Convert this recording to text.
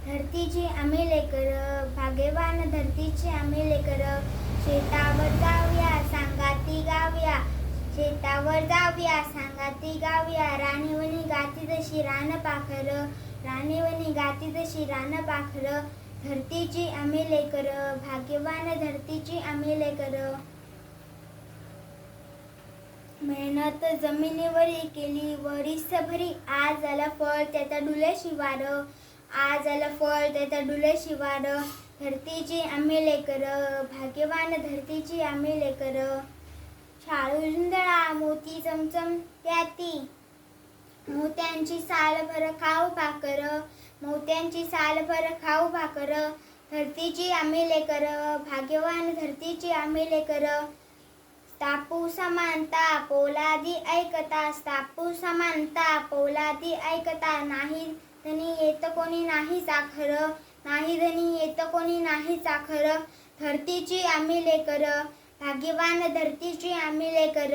धरतीची आम्ही लेकर, भाग्यवान धरतीची आम्ही लेकर. शेतावर जाऊया सांगाती गाऊया, शेतावर जाऊया सांगाती गाऊया. राणीवणी गाती जशी रानपाखर, राणीवणी गाती जशी रानपाखर. धरतीची आम्ही लेकर, भाग्यवान धरतीची आम्ही लेकर. मेहनत जमिनीवरी केली वरीसभरी, आज आलं फळ त्याचा डुलेशी वार, आज आलं फळ त्याचा डुलेशी वार. धरतीची आम्ही लेकर, भाग्यवान धरतीची आम्ही लेकर. शाळुंदळा मोती चमचम त्याती, मोत्यांची सालभर खाऊ भाकर, मोत्यांची सालभर खाऊ भाकर. धरतीची आम्ही लेकर, भाग्यवान धरतीची आम्ही लेकर. तापू समानता पोलादी ऐकता, तापू समानता पोलादी ऐकता. नाही धनी येत कोणी नाही चाखर, नाही धनी येत कोणी नाही चाखर. धरतीची आम्ही लेकर, भाग्यवान धरतीची आम्ही लेकर.